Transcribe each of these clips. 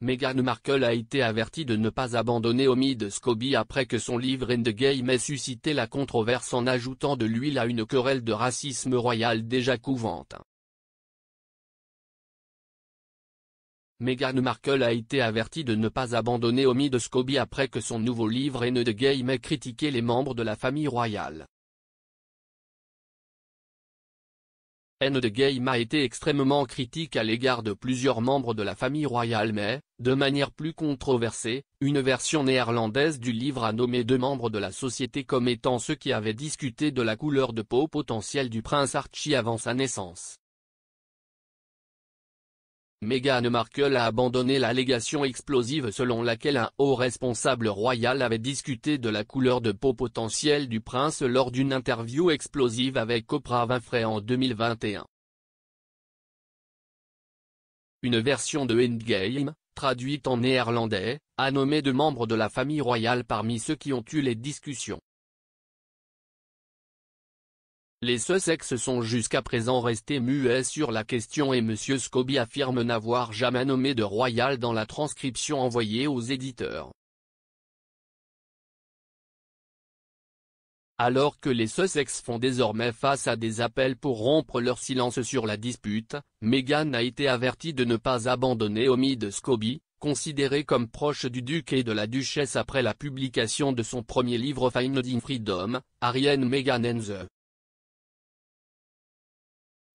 Meghan Markle a été avertie de ne pas abandonner Omid Scobie après que son livre Endgame ait suscité la controverse en ajoutant de l'huile à une querelle de racisme royal déjà couvante. Meghan Markle a été avertie de ne pas abandonner Omid Scobie après que son nouveau livre Endgame ait critiqué les membres de la famille royale. Endgame a été extrêmement critique à l'égard de plusieurs membres de la famille royale mais, de manière plus controversée, une version néerlandaise du livre a nommé 2 membres de la société comme étant ceux qui avaient discuté de la couleur de peau potentielle du prince Archie avant sa naissance. Meghan Markle a abandonné l'allégation explosive selon laquelle un haut responsable royal avait discuté de la couleur de peau potentielle du prince lors d'une interview explosive avec Oprah Winfrey en 2021. Une version de Endgame, traduite en néerlandais, a nommé 2 membres de la famille royale parmi ceux qui ont eu les discussions. Les Sussex sont jusqu'à présent restés muets sur la question et M. Scobie affirme n'avoir jamais nommé de royal dans la transcription envoyée aux éditeurs. Alors que les Sussex font désormais face à des appels pour rompre leur silence sur la dispute, Meghan a été avertie de ne pas abandonner Omid Scobie, considéré comme proche du duc et de la duchesse après la publication de son premier livre Finding Freedom, Harry and Meghan and the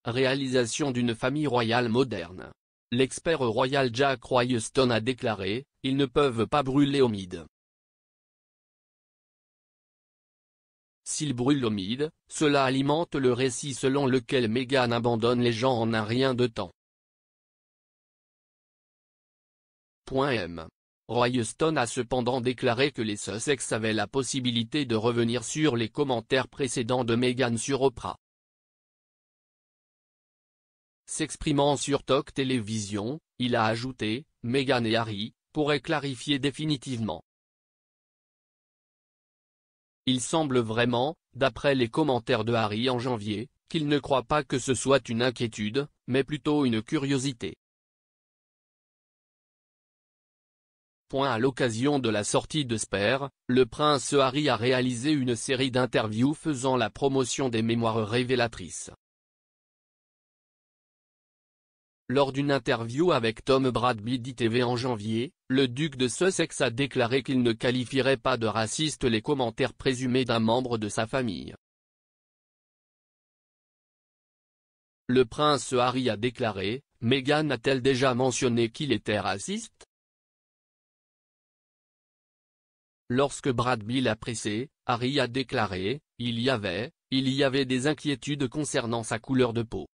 réalisation d'une famille royale moderne. L'expert royal Jack Royston a déclaré, « Ils ne peuvent pas brûler Omid. S'ils brûlent Omid, cela alimente le récit selon lequel Meghan abandonne les gens en un rien de temps. » Royston a cependant déclaré que les Sussex avaient la possibilité de revenir sur les commentaires précédents de Meghan sur Oprah. S'exprimant sur Talk Télévision, il a ajouté, « Meghan et Harry pourraient clarifier définitivement. Il semble vraiment, d'après les commentaires de Harry en janvier, qu'il ne croit pas que ce soit une inquiétude, mais plutôt une curiosité. » À l'occasion de la sortie de Spare, le prince Harry a réalisé une série d'interviews faisant la promotion des mémoires révélatrices. Lors d'une interview avec Tom Bradby d'ITV en janvier, le duc de Sussex a déclaré qu'il ne qualifierait pas de raciste les commentaires présumés d'un membre de sa famille. Le prince Harry a déclaré, « Meghan a-t-elle déjà mentionné qu'il était raciste ?» Lorsque Bradby l'a pressé, Harry a déclaré, il y avait des inquiétudes concernant sa couleur de peau.